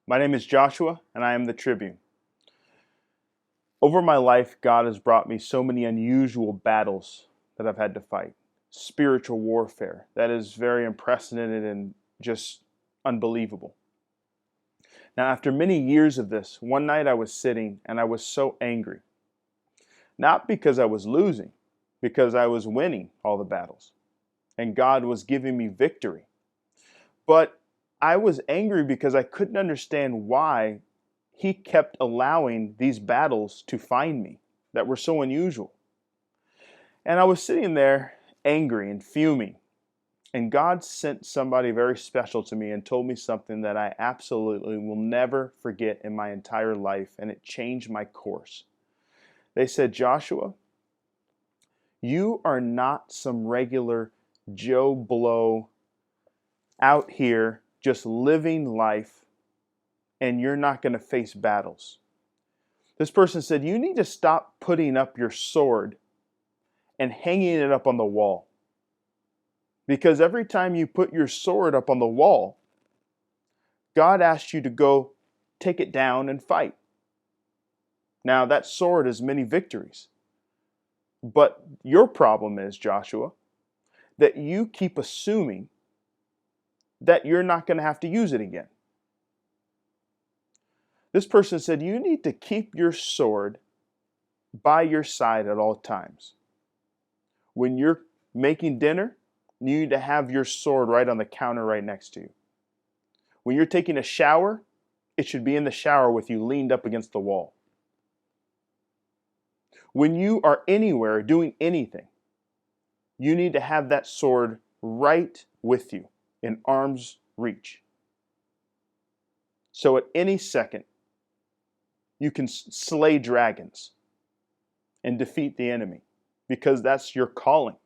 My name is Joshua, and I am the Tribune. Over my life, God has brought me so many unusual battles that I've had to fight. Spiritual warfare that is very unprecedented and just unbelievable. Now, after many years of this, one night I was sitting and I was so angry. Not because I was losing, because I was winning all the battles, and God was giving me victory. But I was angry because I couldn't understand why He kept allowing these battles to find me that were so unusual. And I was sitting there angry and fuming. And God sent somebody very special to me and told me something that I absolutely will never forget in my entire life, and it changed my course. They said, Joshua, you are not some regular Joe Blow out here just living life, and you're not going to face battles. This person said, you need to stop putting up your sword and hanging it up on the wall. Because every time you put your sword up on the wall, God asks you to go take it down and fight. Now, that sword has many victories. But your problem is, Joshua, that you keep assuming that you're not going to have to use it again. This person said, you need to keep your sword by your side at all times. When you're making dinner, you need to have your sword right on the counter right next to you. When you're taking a shower, it should be in the shower with you leaned up against the wall. When you are anywhere doing anything, you need to have that sword right with you in arm's reach. So at any second, you can slay dragons and defeat the enemy, because that's your calling.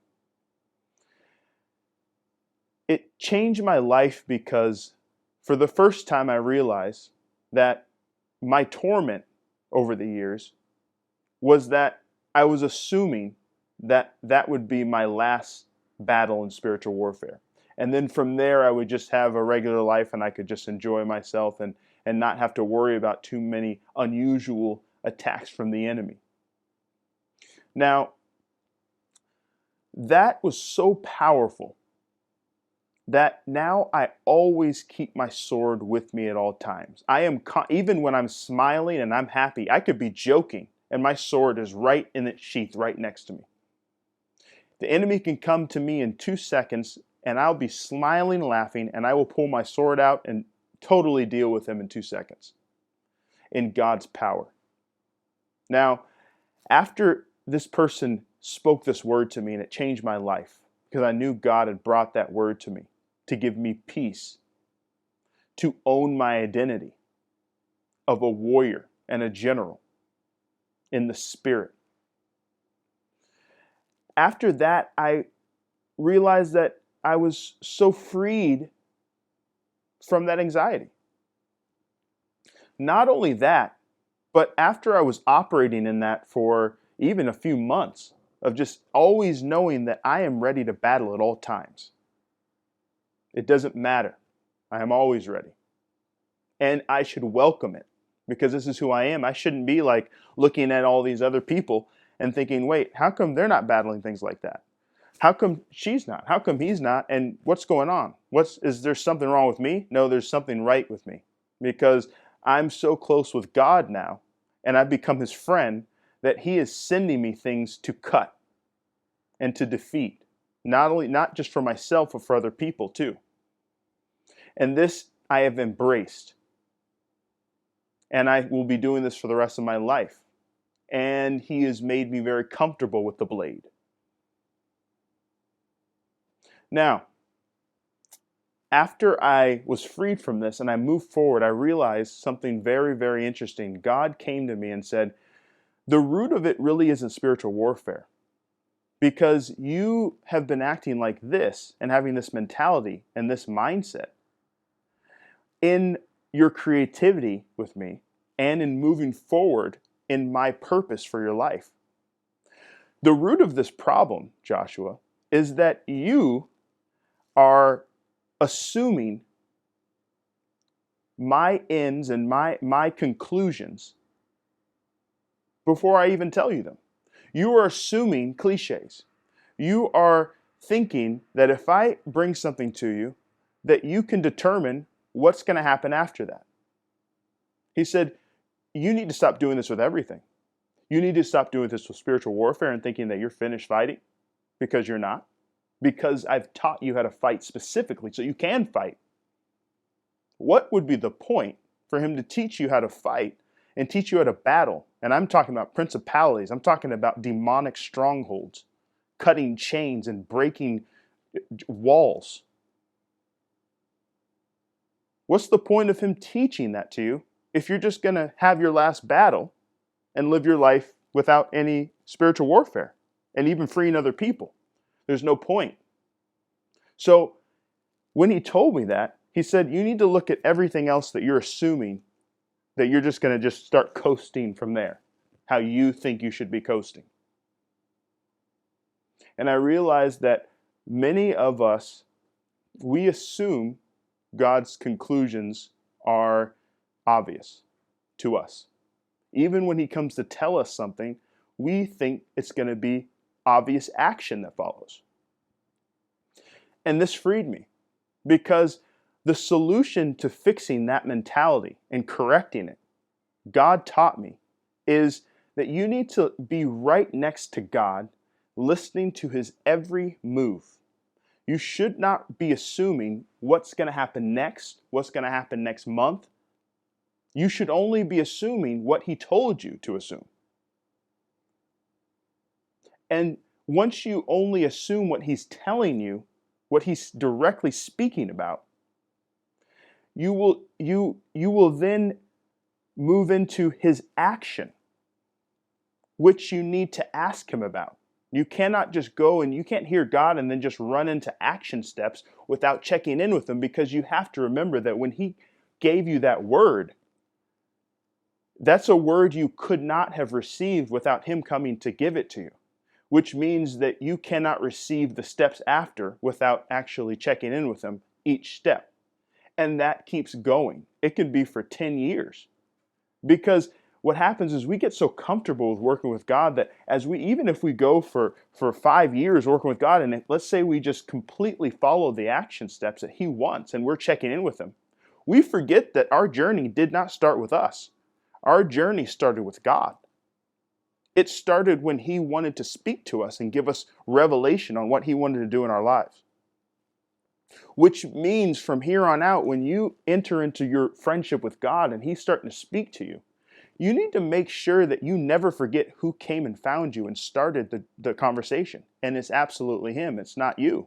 It changed my life because for the first time I realized that my torment over the years was that I was assuming that that would be my last battle in spiritual warfare. And then from there I would just have a regular life and I could just enjoy myself and not have to worry about too many unusual attacks from the enemy. Now, that was so powerful that now I always keep my sword with me at all times. Even when I'm smiling and I'm happy, I could be joking and my sword is right in its sheath right next to me. The enemy can come to me in 2 seconds and I'll be smiling, laughing, and I will pull my sword out and totally deal with him in 2 seconds in God's power. Now, after this person spoke this word to me, and it changed my life because I knew God had brought that word to me to give me peace, to own my identity of a warrior and a general in the spirit. After that, I realized that I was so freed from that anxiety. Not only that, but after I was operating in that for even a few months of just always knowing that I am ready to battle at all times. It doesn't matter. I am always ready. And I should welcome it because this is who I am. I shouldn't be like looking at all these other people and thinking, wait, how come they're not battling things like that? How come she's not? How come he's not? And what's going on? Is there something wrong with me? No, there's something right with me because I'm so close with God now and I've become his friend that he is sending me things to cut and to defeat. Not just for myself, but for other people too. And this I have embraced. And I will be doing this for the rest of my life. And he has made me very comfortable with the blade. Now, after I was freed from this and I moved forward, I realized something very, very interesting. God came to me and said, the root of it really isn't spiritual warfare. Because you have been acting like this and having this mentality and this mindset in your creativity with me and in moving forward in my purpose for your life. The root of this problem, Joshua, is that you are assuming my ends and my conclusions before I even tell you them. You are assuming cliches. You are thinking that if I bring something to you, that you can determine what's going to happen after that. He said, you need to stop doing this with everything. You need to stop doing this with spiritual warfare and thinking that you're finished fighting, because you're not. Because I've taught you how to fight specifically so you can fight. What would be the point for him to teach you how to fight and teach you how to battle? And I'm talking about principalities. I'm talking about demonic strongholds, cutting chains and breaking walls. What's the point of him teaching that to you if you're just going to have your last battle and live your life without any spiritual warfare and even freeing other people? There's no point. So when he told me that, he said, you need to look at everything else that you're assuming that you're just going to just start coasting from there, how you think you should be coasting. And I realized that many of us, we assume God's conclusions are obvious to us. Even when he comes to tell us something, we think it's going to be obvious action that follows. And this freed me, because the solution to fixing that mentality and correcting it, God taught me, is that you need to be right next to God, listening to his every move. You should not be assuming what's going to happen next, what's going to happen next month. You should only be assuming what he told you to assume. And once you only assume what he's telling you, what he's directly speaking about, you will then move into his action, which you need to ask him about. You cannot just go and you can't hear God and then just run into action steps without checking in with him, because you have to remember that when he gave you that word, that's a word you could not have received without him coming to give it to you, which means that you cannot receive the steps after without actually checking in with him each step. And that keeps going. It can be for 10 years. Because what happens is we get so comfortable with working with God that even if we go for 5 years working with God, and let's say we just completely follow the action steps that he wants and we're checking in with him, we forget that our journey did not start with us. Our journey started with God. It started when he wanted to speak to us and give us revelation on what he wanted to do in our lives. Which means from here on out, when you enter into your friendship with God and he's starting to speak to you, you need to make sure that you never forget who came and found you and started the conversation. And it's absolutely him. It's not you.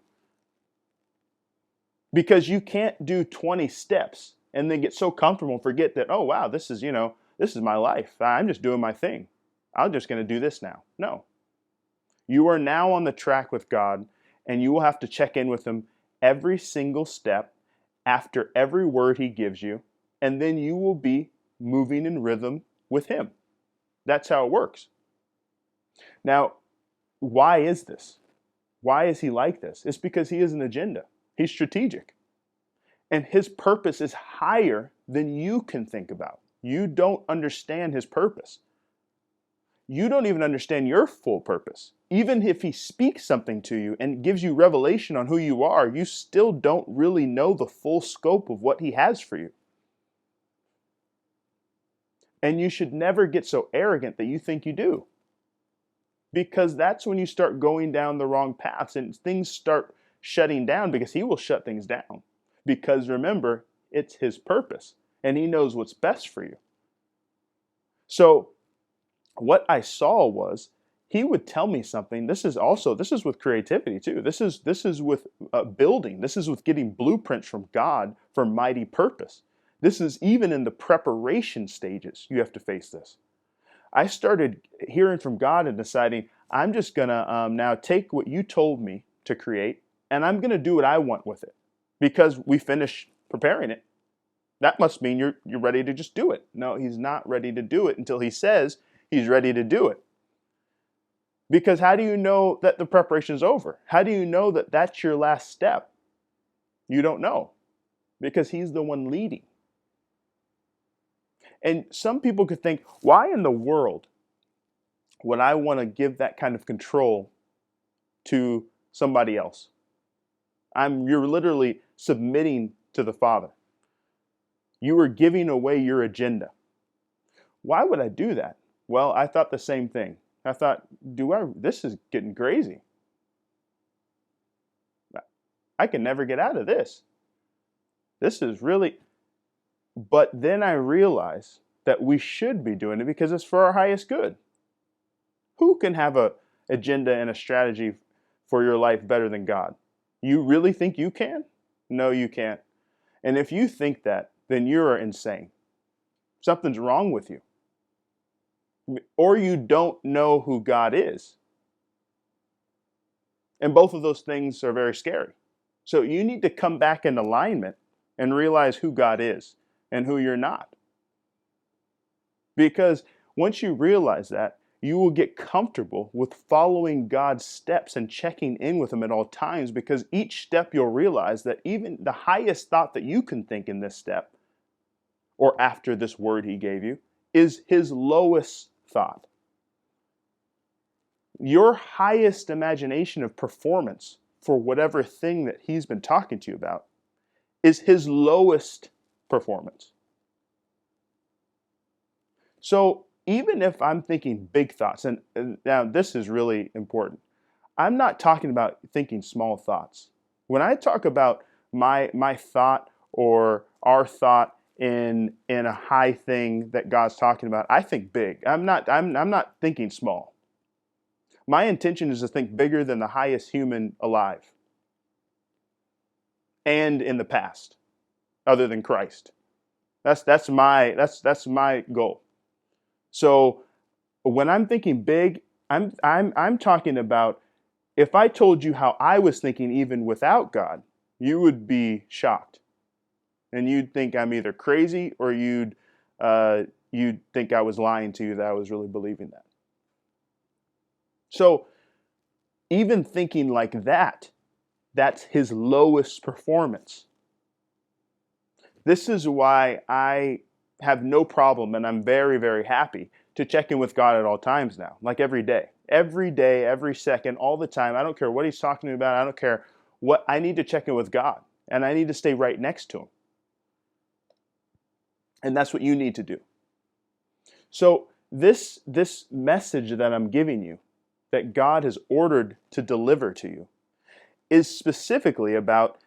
Because you can't do 20 steps and then get so comfortable and forget that, oh, wow, this is my life. I'm just doing my thing. I'm just going to do this now. No. You are now on the track with God, and you will have to check in with him every single step after every word he gives you, and then you will be moving in rhythm with him. That's how it works. Now, why is this? Why is he like this? It's because he has an agenda. He's strategic. And his purpose is higher than you can think about. You don't understand his purpose. You don't even understand your full purpose. Even if he speaks something to you and gives you revelation on who you are, you still don't really know the full scope of what he has for you. And you should never get so arrogant that you think you do. Because that's when you start going down the wrong paths and things start shutting down, because he will shut things down. Because remember, it's his purpose and he knows what's best for you. So what I saw was he would tell me something. This is with creativity too. This is with building. This is with getting blueprints from God for mighty purpose. This is even in the preparation stages. You have to face this. I started hearing from God and deciding I'm just gonna now take what you told me to create and I'm gonna do what I want with it, because we finished preparing it. That must mean you're ready to just do it. No, he's not ready to do it until he says he's ready to do it. Because how do you know that the preparation is over? How do you know that that's your last step? You don't know, because he's the one leading. And some people could think, why in the world would I want to give that kind of control to somebody else? You're literally submitting to the Father. You are giving away your agenda. Why would I do that? Well, I thought the same thing. I thought, this is getting crazy. I can never get out of this. This is really, but then I realized that we should be doing it because it's for our highest good. Who can have an agenda and a strategy for your life better than God? You really think you can? No, you can't. And if you think that, then you're insane. Something's wrong with you. Or you don't know who God is. And both of those things are very scary. So you need to come back in alignment and realize who God is and who you're not. Because once you realize that, you will get comfortable with following God's steps and checking in with Him at all times, because each step you'll realize that even the highest thought that you can think in this step or after this word He gave you is His lowest thought. Your highest imagination of performance for whatever thing that He's been talking to you about is His lowest performance. So even if I'm thinking big thoughts, and now this is really important, I'm not talking about thinking small thoughts. When I talk about my thought or our thought in a high thing that God's talking about, I think big. I'm not thinking small. My intention is to think bigger than the highest human alive and in the past, other than Christ. That's my goal. So when I'm thinking big, I'm talking about, if I told you how I was thinking even without God, you would be shocked. And you'd think I'm either crazy, or you'd think I was lying to you, that I was really believing that. So even thinking like that, that's His lowest performance. This is why I have no problem, and I'm very, very happy to check in with God at all times now, like every day, every second, all the time. I don't care what He's talking about. I don't care what. I need to check in with God, and I need to stay right next to Him. And that's what you need to do. So this message that I'm giving you, that God has ordered to deliver to you, is specifically about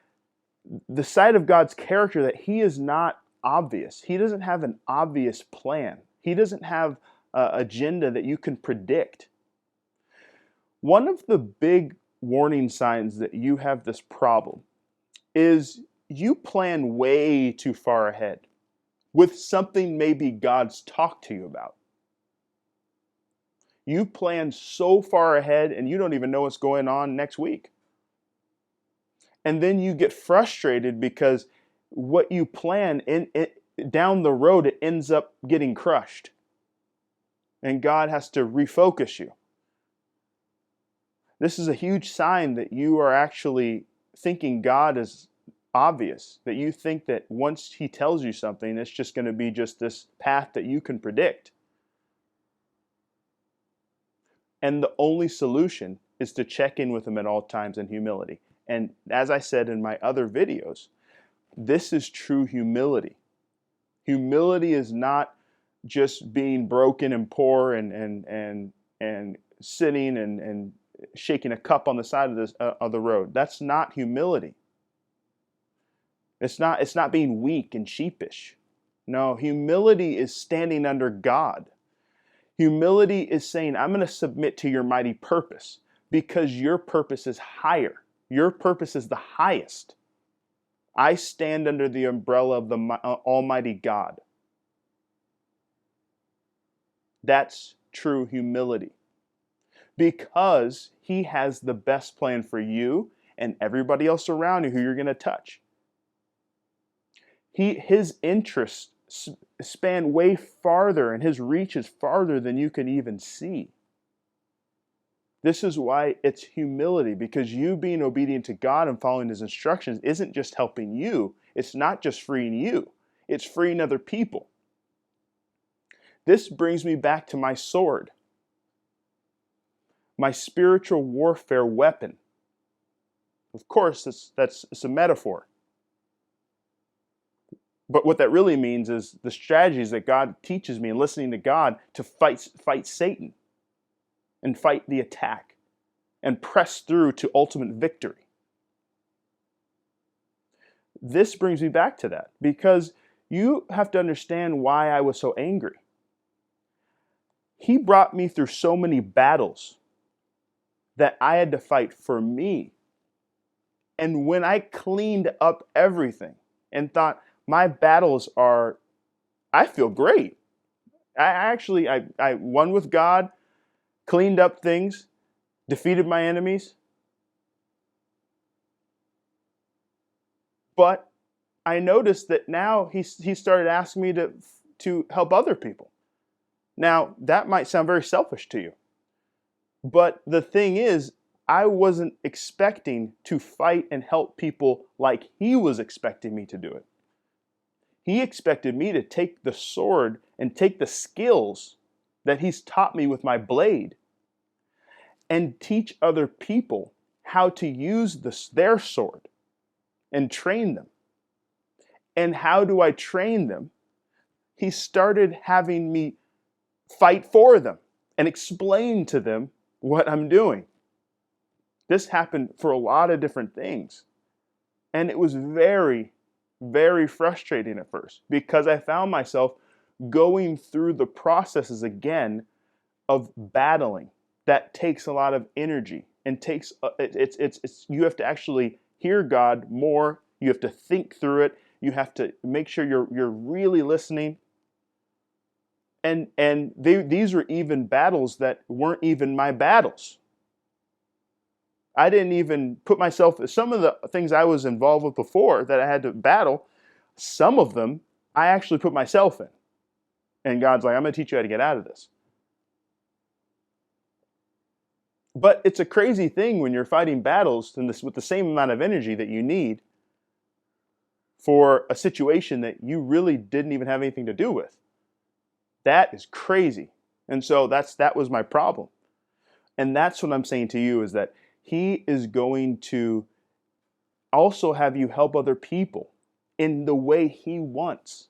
the side of God's character that He is not obvious. He doesn't have an obvious plan. He doesn't have an agenda that you can predict. One of the big warning signs that you have this problem is you plan way too far ahead with something maybe God's talked to you about. You plan so far ahead and you don't even know what's going on next week. And then you get frustrated because what you plan down the road, it ends up getting crushed. And God has to refocus you. This is a huge sign that you are actually thinking God is obvious, that you think that once He tells you something, it's just going to be just this path that you can predict. And the only solution is to check in with Him at all times in humility. And as I said in my other videos, this is true humility. Humility is not just being broken and poor and sitting and shaking a cup on the side of the road. That's not humility. It's not being weak and sheepish. No, humility is standing under God. Humility is saying, I'm going to submit to your mighty purpose because your purpose is higher. Your purpose is the highest. I stand under the umbrella of the Almighty God. That's true humility. Because He has the best plan for you and everybody else around you who you're going to touch. His interests span way farther, and His reach is farther than you can even see. This is why it's humility, because you being obedient to God and following His instructions isn't just helping you. It's not just freeing you. It's freeing other people. This brings me back to my sword, my spiritual warfare weapon. Of course, it's a metaphor. But what that really means is the strategies that God teaches me and listening to God to fight Satan and fight the attack and press through to ultimate victory. This brings me back to that because you have to understand why I was so angry. He brought me through so many battles that I had to fight for me. And when I cleaned up everything and thought, my battles are, I feel great. I won with God, cleaned up things, defeated my enemies. But I noticed that now he started asking me to help other people. Now, that might sound very selfish to you. But the thing is, I wasn't expecting to fight and help people like he was expecting me to do it. He expected me to take the sword and take the skills that he's taught me with my blade and teach other people how to use their sword and train them. And how do I train them? He started having me fight for them and explain to them what I'm doing. This happened for a lot of different things. And it was very, very frustrating at first because I found myself going through the processes again of battling. That takes a lot of energy and takes you have to actually hear God more. You have to think through it. You have to make sure you're really listening. And these were even battles that weren't even my battles. I didn't even put myself, some of the things I was involved with before that I had to battle, some of them I actually put myself in. And God's like, I'm going to teach you how to get out of this. But it's a crazy thing when you're fighting battles with the same amount of energy that you need for a situation that you really didn't even have anything to do with. That is crazy. And so that was my problem. And that's what I'm saying to you is that he is going to also have you help other people in the way he wants.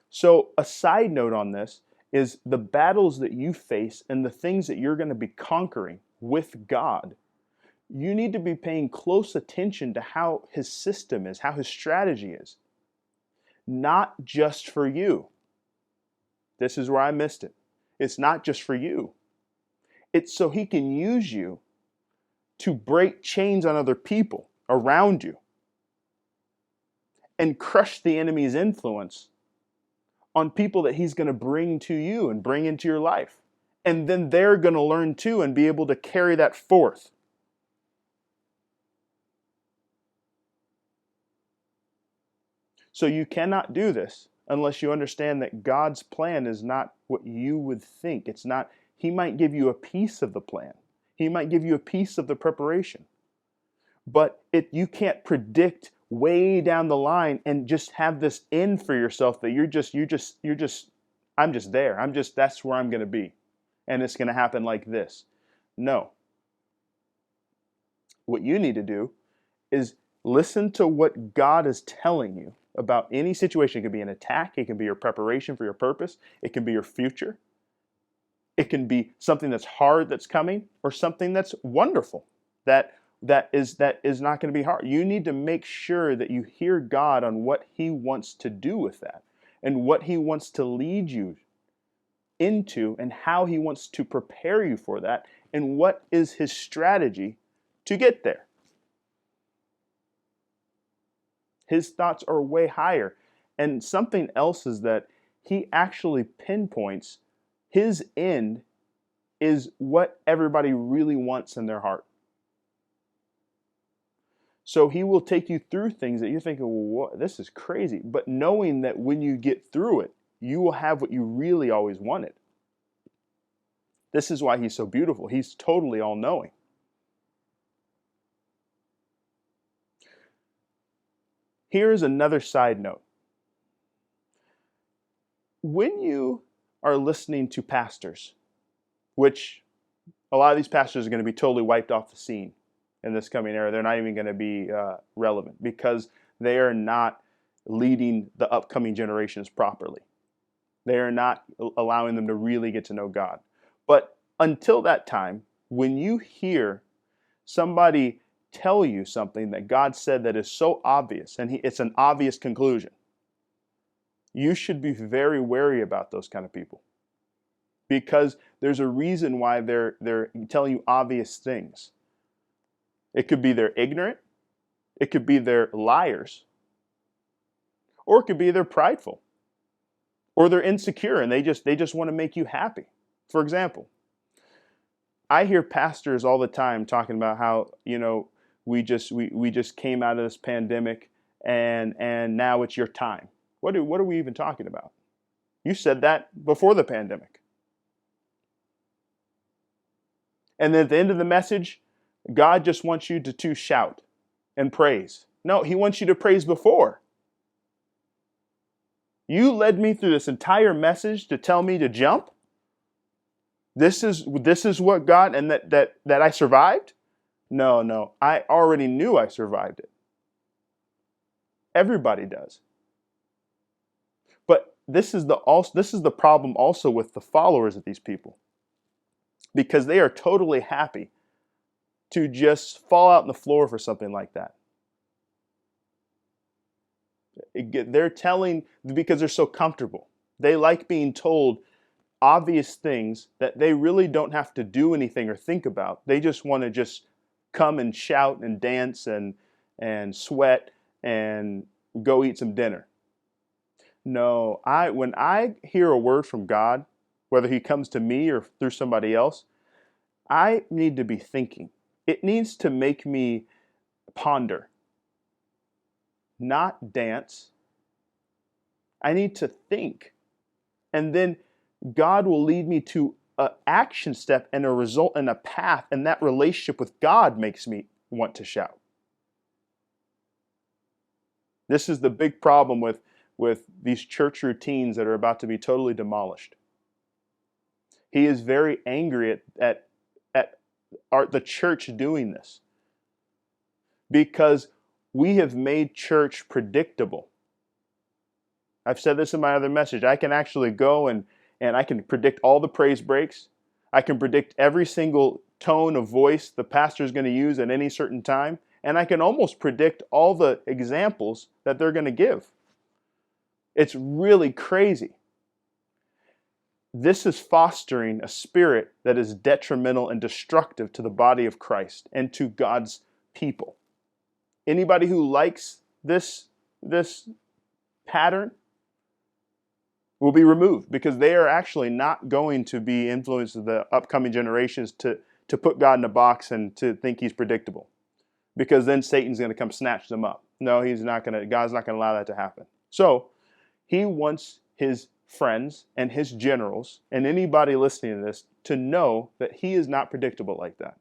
So a side note on this is the battles that you face and the things that you're going to be conquering with God. You need to be paying close attention to how his system is, how his strategy is. Not just for you. This is where I missed it. It's not just for you. It's so he can use you to break chains on other people around you and crush the enemy's influence on people that he's going to bring to you and bring into your life. And then they're going to learn too and be able to carry that forth. So you cannot do this unless you understand that God's plan is not what you would think. It's not, he might give you a piece of the plan. He might give you a piece of the preparation. But you can't predict way down the line and just have this end for yourself that I'm just there. That's where I'm going to be. And it's going to happen like this. No. What you need to do is listen to what God is telling you about any situation. It could be an attack. It can be your preparation for your purpose. It can be your future. It can be something that's hard that's coming or something that's wonderful that is not going to be hard. You need to make sure that you hear God on what he wants to do with that and what he wants to lead you into and how he wants to prepare you for that and what is his strategy to get there. His thoughts are way higher. And something else is that he actually pinpoints his end is what everybody really wants in their heart. So he will take you through things that you're thinking, well, this is crazy. But knowing that when you get through it, you will have what you really always wanted. This is why he's so beautiful. He's totally all-knowing. Here is another side note. When you are listening to pastors, which a lot of these pastors are going to be totally wiped off the scene in this coming era. They're not even going to be relevant because they are not leading the upcoming generations properly. They are not allowing them to really get to know God. But until that time, when you hear somebody tell you something that God said that is so obvious, and it's an obvious conclusion, you should be very wary about those kind of people. Because there's a reason why they're telling you obvious things. It could be they're ignorant, it could be they're liars, or it could be they're prideful, or they're insecure and they just want to make you happy. For example, I hear pastors all the time talking about how, we just came out of this pandemic and now it's your time. What are we even talking about? You said that before the pandemic. And then at the end of the message, God just wants you to shout and praise. No, he wants you to praise before. You led me through this entire message to tell me to jump? This is what God, and that I survived? No, I already knew I survived it. Everybody does. But this is the problem also with the followers of these people. Because they are totally happy to just fall out on the floor for something like that. They're telling, because they're so comfortable. They like being told obvious things that they really don't have to do anything or think about. They just want to just come and shout and dance and sweat and go eat some dinner. No, when I hear a word from God, whether he comes to me or through somebody else, I need to be thinking. It needs to make me ponder, not dance. I need to think. And then God will lead me to an action step and a result and a path, and that relationship with God makes me want to shout. This is the big problem with these church routines that are about to be totally demolished. He is very angry at the church doing this because we have made church predictable. I've said this in my other message. I can actually go and I can predict all the praise breaks. I can predict every single tone of voice the pastor is going to use at any certain time. And I can almost predict all the examples that they're going to give. It's really crazy. This is fostering a spirit that is detrimental and destructive to the body of Christ and to God's people. Anybody who likes this pattern will be removed because they are actually not going to be influenced the upcoming generations to put God in a box and to think he's predictable. Because then Satan's going to come snatch them up. No, God's not going to allow that to happen. So, he wants his friends and his generals and anybody listening to this to know that he is not predictable like that.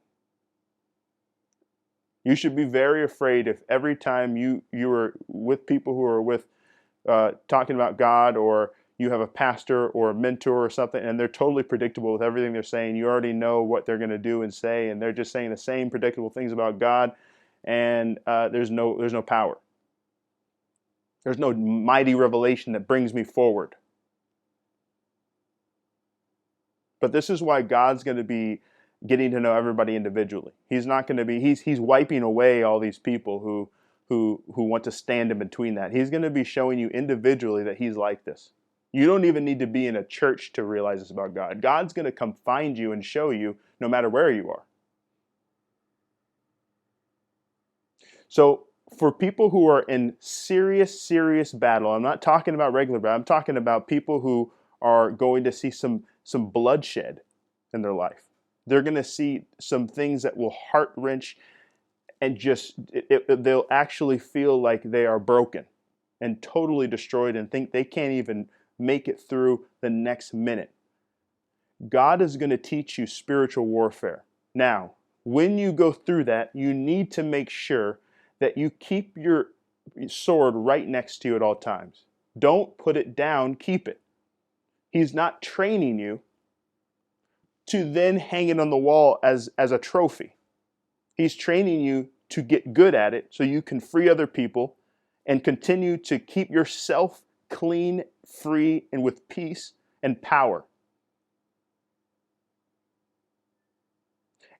You should be very afraid if every time you are with people who are talking about God, or you have a pastor or a mentor or something, and they're totally predictable with everything they're saying. You already know what they're going to do and say, and they're just saying the same predictable things about God, and there's no power. There's no mighty revelation that brings me forward. But this is why God's going to be getting to know everybody individually. He's not going to be, he's wiping away all these people who want to stand in between that. He's going to be showing you individually that he's like this. You don't even need to be in a church to realize this about God. God's going to come find you and show you no matter where you are. So for people who are in serious battle, I'm not talking about regular battle, I'm talking about people who are going to see some bloodshed in their life. They're going to see some things that will heart-wrench and they'll actually feel like they are broken and totally destroyed and think they can't even make it through the next minute. God is going to teach you spiritual warfare. Now, when you go through that, you need to make sure that you keep your sword right next to you at all times. Don't put it down, keep it. He's not training you to then hang it on the wall as a trophy. He's training you to get good at it so you can free other people and continue to keep yourself clean, free, and with peace and power.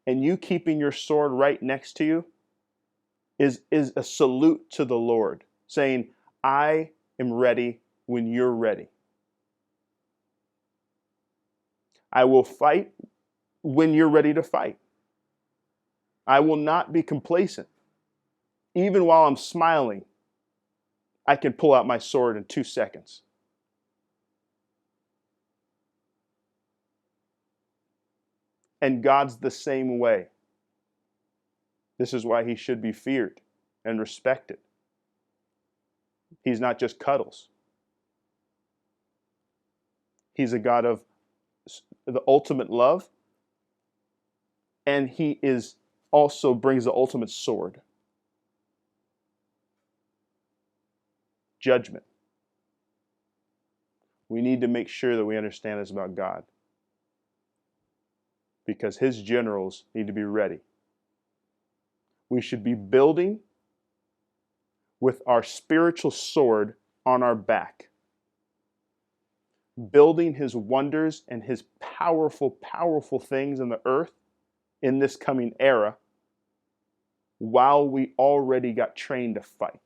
And you keeping your sword right next to you is a salute to the Lord, saying, I am ready when you're ready. I will fight when you're ready to fight. I will not be complacent. Even while I'm smiling, I can pull out my sword in 2 seconds. And God's the same way. This is why he should be feared and respected. He's not just cuddles. He's a God of the ultimate love, and he also brings the ultimate sword. Judgment. We need to make sure that we understand this about God, because his generals need to be ready. We should be building with our spiritual sword on our back, building his wonders and his powerful, powerful things in the earth in this coming era, while we already got trained to fight.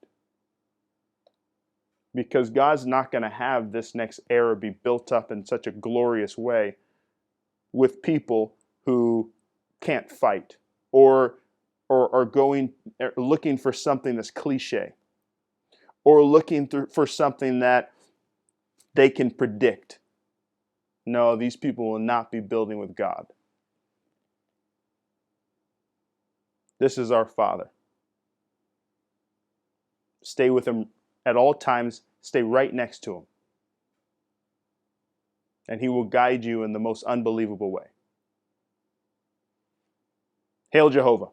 Because God's not going to have this next era be built up in such a glorious way with people who can't fight or looking for something that's cliche, or looking for something that they can predict. No, these people will not be building with God. This is our Father. Stay with him at all times. Stay right next to him. And he will guide you in the most unbelievable way. Hail Jehovah.